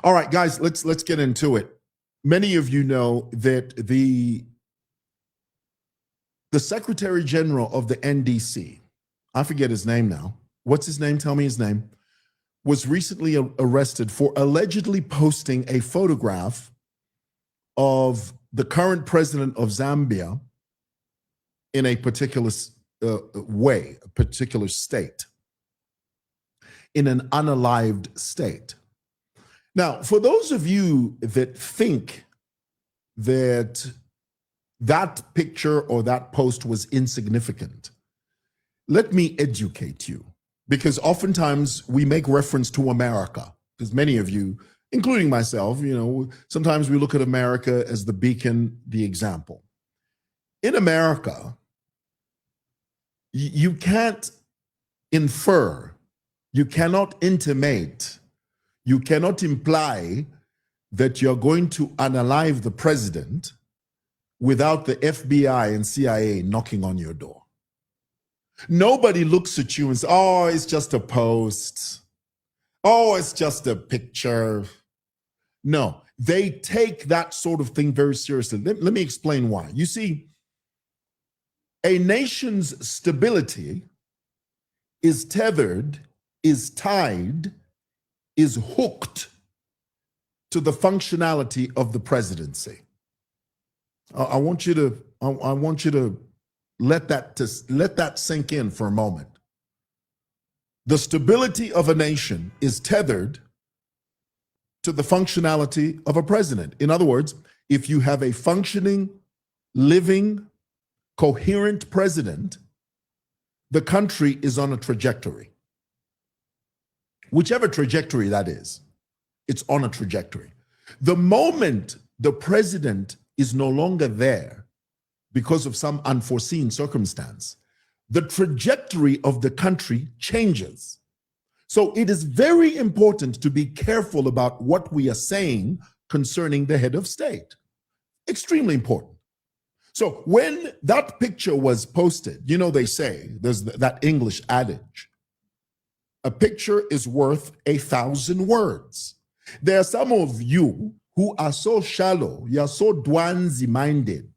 All right, guys, let's get into it. Many of you know that the Secretary General of the NDC, I forget his name now. What's his name? Tell me his name. Was recently arrested for allegedly posting a photograph of the current president of Zambia in a particular way, a particular state, in an unalived state. Now, for those of you that think that that picture or that post was insignificant, let me educate you, because oftentimes we make reference to America, because many of you, including myself, sometimes we look at America as the beacon, the example. In America, you can't infer, you cannot intimate, you cannot imply that you're going to unalive the president without the FBI and CIA knocking on your door. Nobody looks at you and says, oh, it's just a post. Oh, it's just a picture. No, they take that sort of thing very seriously. Let me explain why. You see, a nation's stability is tethered, is tied, is hooked to the functionality of the presidency. I want you to let that sink in for a moment. The stability of a nation is tethered to the functionality of a president. In other words, if you have a functioning, living, coherent president, the country is on a trajectory. Whichever trajectory that is, it's on a trajectory. The moment the president is no longer there because of some unforeseen circumstance, the trajectory of the country changes. So it is very important to be careful about what we are saying concerning the head of state. Extremely important. So when that picture was posted, they say, there's that English adage, a picture is worth 1,000 words. There are some of you who are so shallow, you are so Dwanzi-minded.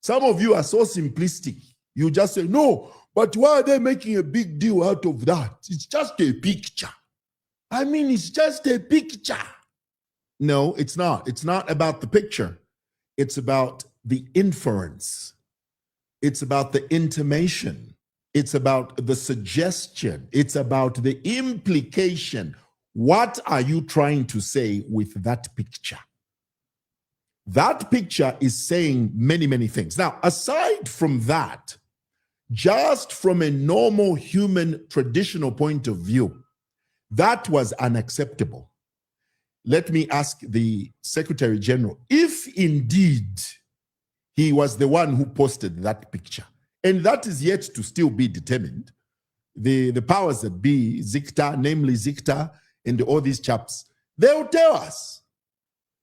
Some of you are so simplistic. You just say, no, but why are they making a big deal out of that? It's just a picture. I mean, it's just a picture. No, it's not. It's not about the picture. It's about the inference. It's about the intimation. It's about the suggestion. It's about the implication. What are you trying to say with that picture? That picture is saying many, many things. Now, aside from that, just from a normal human traditional point of view, that was unacceptable. Let me ask the Secretary General, if indeed he was the one who posted that picture, and that is yet to still be determined, the powers that be, Zicta, namely Zicta, and all these chaps, they'll tell us.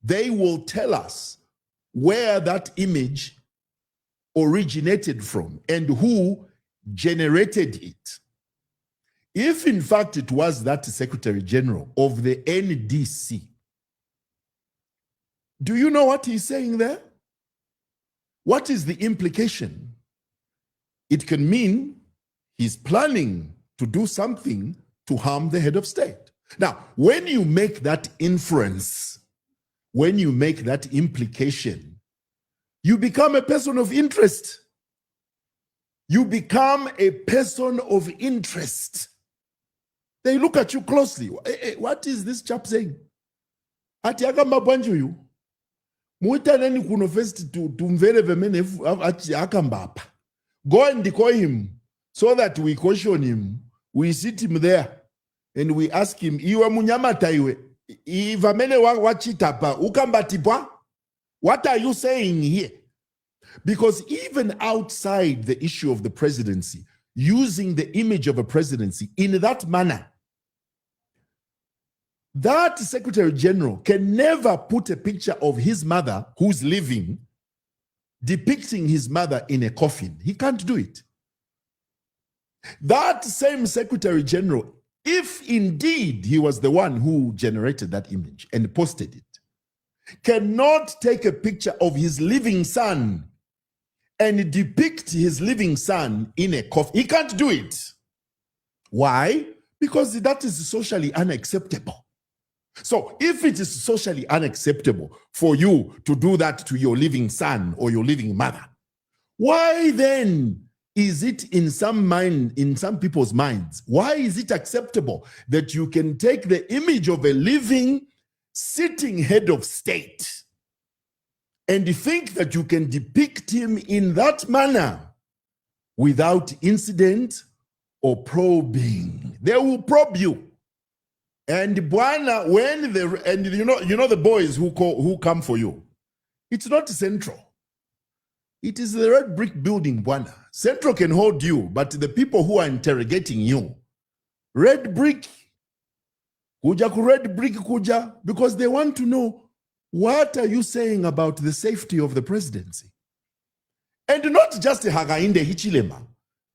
They will tell us where that image originated from and who generated it. If in fact it was that Secretary General of the NDC, do you know what he's saying there? What is the implication? It can mean he's planning to do something to harm the head of state. Now, when you make that inference, when you make that implication, you become a person of interest. You become a person of interest. They look at you closely. Hey, what is this chap saying? Ati akamba banjuyu. Muita neni kuno first to mvele vemene ati akamba. Go and decoy him so that we caution him. We sit him there and we ask him, iwe munyamata iwe, ivamene wachitapa, ukamba tipwa? What are you saying here? Because even outside the issue of the presidency, using the image of a presidency in that manner, that Secretary General can never put a picture of his mother who's living, depicting his mother in a coffin. He can't do it. That same Secretary General if indeed he was the one who generated that image and posted it, cannot take a picture of his living son and depict his living son in a coffin. He can't do it. Why? Because that is socially unacceptable. So if it is socially unacceptable for you to do that to your living son or your living mother, why then is it in some people's minds, why is it acceptable that you can take the image of a living, sitting head of state and think that you can depict him in that manner without incident or probing? They will probe you. And Bwana, you know the boys who come for you, it's not Central. It is the red brick building, Bwana. Central can hold you, but the people who are interrogating you, red brick, kuja, because they want to know, what are you saying about the safety of the presidency? And not just Hagainde Hichilema.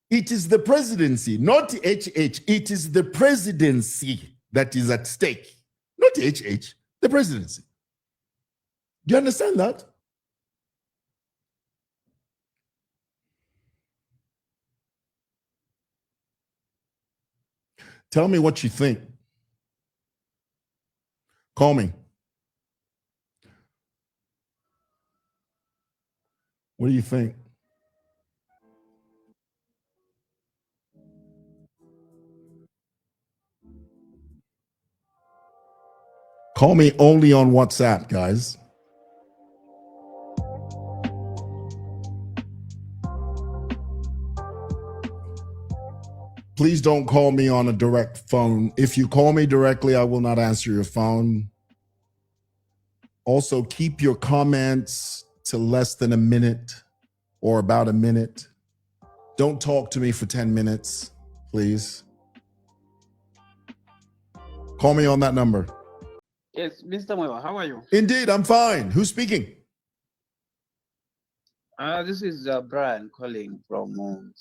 It is the presidency, not HH. It is the presidency that is at stake, not HH, the presidency. Do you understand that? Tell me what you think. Call me. What do you think? Call me only on WhatsApp, guys. Please don't call me on a direct phone. If you call me directly, I will not answer your phone. Also, keep your comments to less than a minute or about a minute. Don't talk to me for 10 minutes, please. Call me on that number. Yes, Mr. Mwewa, how are you? Indeed, I'm fine. Who's speaking? This is Brian calling from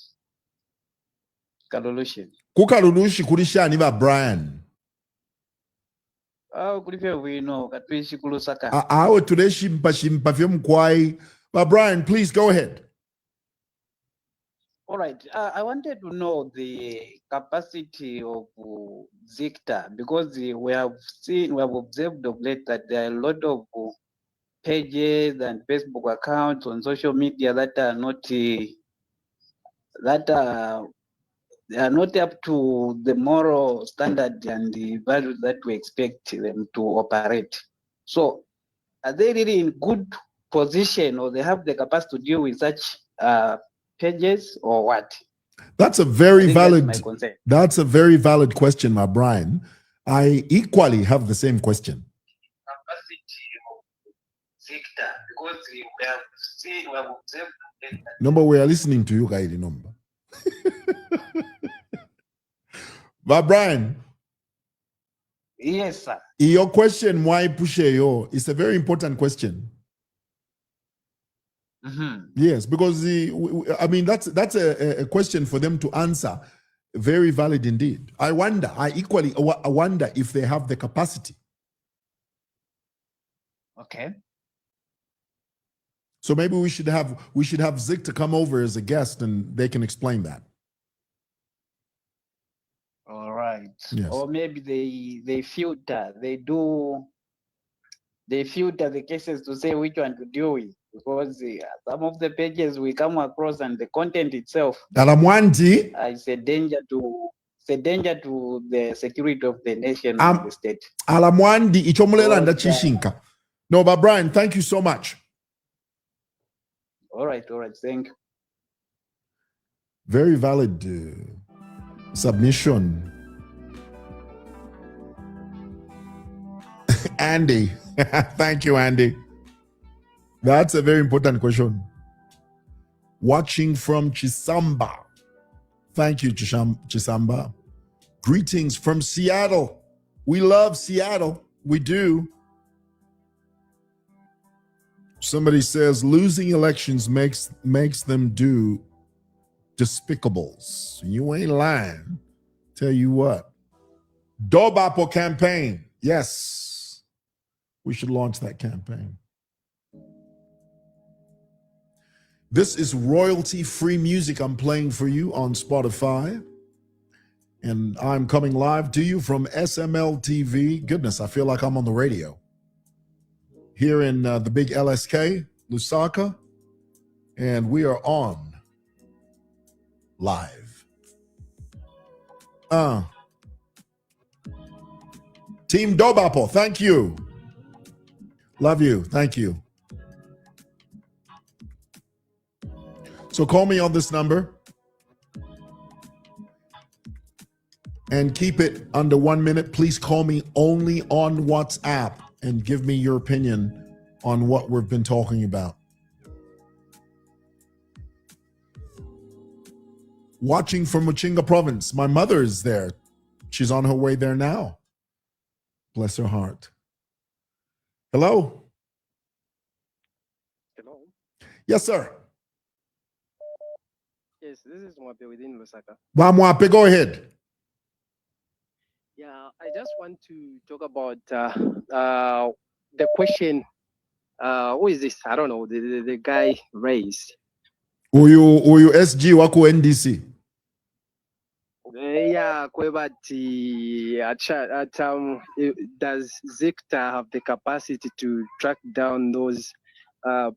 Kalulushi. Kukalulushi kulishani ba Brian. Kulifia wino katwishi kulusaka. Awe tuleshi mpashimpa mkwai. But Brian, please go ahead. All right. I wanted to know the capacity of Zicta, because we have observed of late that there are a lot of pages and Facebook accounts on social media that are not they are not up to the moral standard and the values that we expect them to operate. So, are they really in good position, or they have the capacity to deal with such pages, or what? That's a very valid. That's a very valid question, my Brian. I equally have the same question. Capacity of Zicta, because we have observed. Number, we are listening to you, guys. Number. But Brian. Yes, sir. Your question, why push yo? It's a very important question. Mm-hmm. Yes, because that's a question for them to answer. Very valid indeed. I equally wonder if they have the capacity. Okay. So maybe we should have Zick to come over as a guest, and they can explain that. All right. Yes. Or maybe they filter. They filter the cases to say which one to deal with, because some of the pages we come across and the content itself is a danger to the security of the nation and the state. No, but Brian, thank you so much. All right, thank you. Very valid submission. Andy, thank you, Andy. That's a very important question. Watching from Chisamba. Thank you, Chisamba. Greetings from Seattle. We love Seattle. We do. Somebody says losing elections makes them do despicables. You ain't lying. Tell you what. Dobapo campaign. Yes. We should launch that campaign. This is royalty-free music I'm playing for you on Spotify. And I'm coming live to you from SML TV. Goodness, I feel like I'm on the radio. Here in the big LSK, Lusaka. And we are on live. Team Dobapo, thank you. Love you. Thank you. So call me on this number and keep it under 1 minute. Please call me only on WhatsApp and give me your opinion on what we've been talking about. Watching from Muchinga province. My mother is there. She's on her way there now. Bless her heart. Hello? Hello. Yes, sir. Yes, this is Mwape within Lusaka. Mwape, go ahead. Yeah, I just want to talk about the question. Who is this? I don't know. The guy raised. Uyu SG wako NDC. Yeah, does Zikta have the capacity to track down those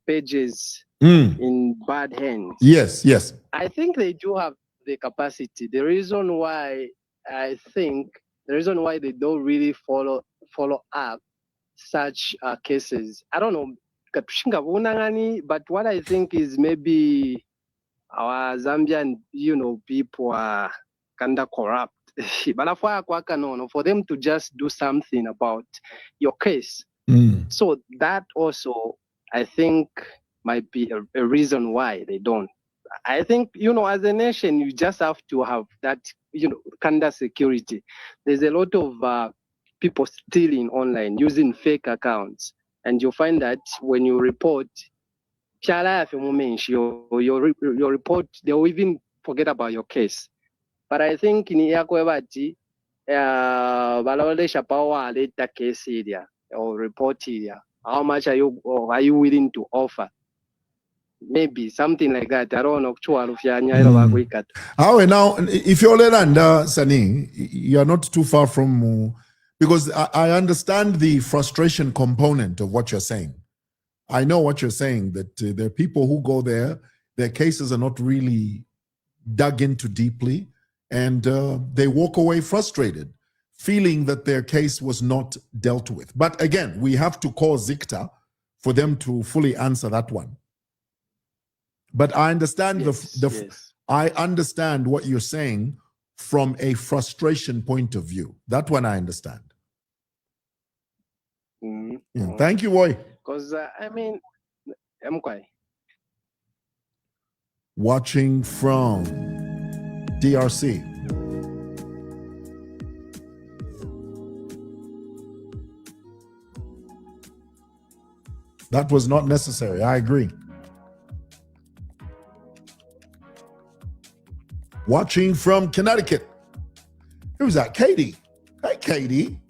pages in bad hands? Yes, yes. I think they do have the capacity. The reason why they don't really follow up such cases, I don't know, but what I think is maybe our Zambian, people are kind of corrupt. But for them to just do something about your case. So that also, I think, might be a reason why they don't. I think, as a nation, you just have to have that, kind of security. There's a lot of people stealing online using fake accounts. And you find that when you report, your report, they'll even forget about your case. But I think in Yakwebati, the case area or report area, how much are you willing to offer? Maybe something like that. I don't know. Now, if you're Leranda, Sani, you're not too far from, because I understand the frustration component of what you're saying. I know what you're saying, that there are people who go there, their cases are not really dug into deeply, and they walk away frustrated, feeling that their case was not dealt with. But again, we have to call Zikta for them to fully answer that one. But I understand I understand what you're saying from a frustration point of view. That one I understand. Yeah. Thank you, boy. Because I'm quite watching from DRC. That was not necessary. I agree. Watching from Connecticut. Who's that? Katie. Hey, Katie.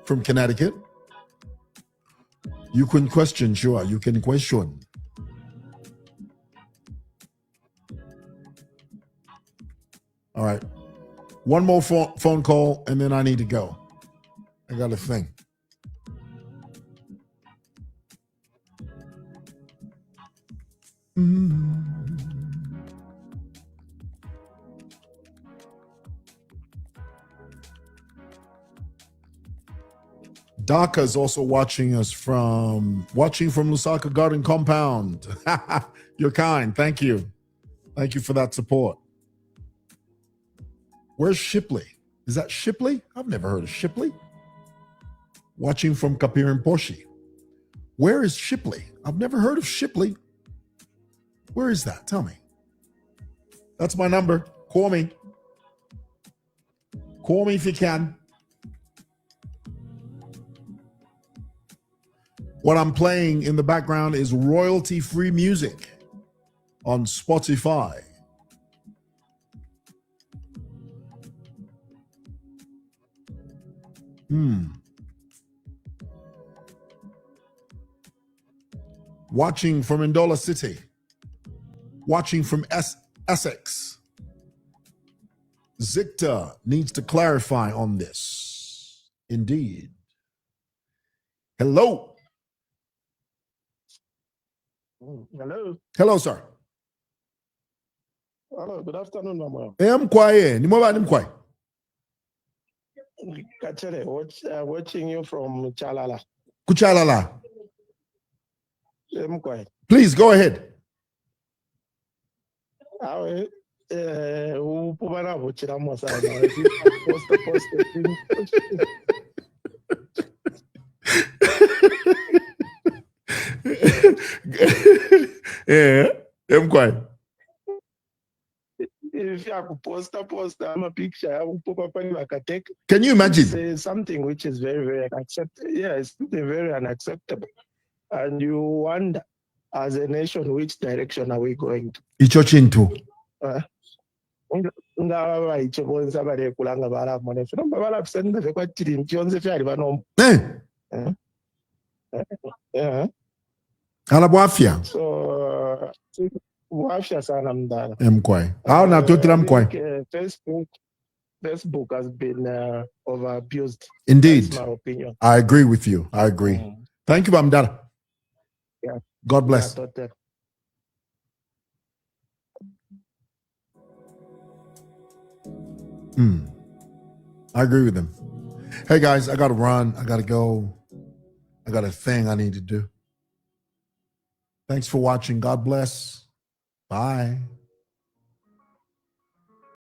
From Connecticut. You can question, sure. You can question. All right. One more phone call, and then I need to go. I got a thing. Daka is also watching from Lusaka Garden Compound. You're kind. Thank you. Thank you for that support. Where's Shipley? Is that Shipley? I've never heard of Shipley. Watching from Kapirimposhi. Where is Shipley? I've never heard of Shipley. Where is that? Tell me. That's my number. Call me. Call me if you can. What I'm playing in the background is royalty-free music on Spotify. Watching from Ndola City. Watching from Essex. Zicta needs to clarify on this. Indeed. Hello. Hello. Hello, sir. Hello. Good afternoon, Mama. I'm quiet. Kachere, watching you from Chalala. Kuchalala. I'm quiet. Please go ahead. Yeah, I'm quiet. If you have post I'm a picture, Can you imagine? It's something which is very, very unacceptable. Yeah, it's something very unacceptable. And you wonder, as a nation, which direction are we going to? Ichochintu. Alabwafia. So, wafia sana mdala. Mkwai. How na totra mkwai. Facebook has been over abused. Indeed. That's my opinion. I agree with you. I agree. Thank you, Bamdala. Yeah. God bless. Yeah, I agree with him. Hey guys, I gotta run. I gotta go. I got a thing I need to do. Thanks for watching. God bless. Bye.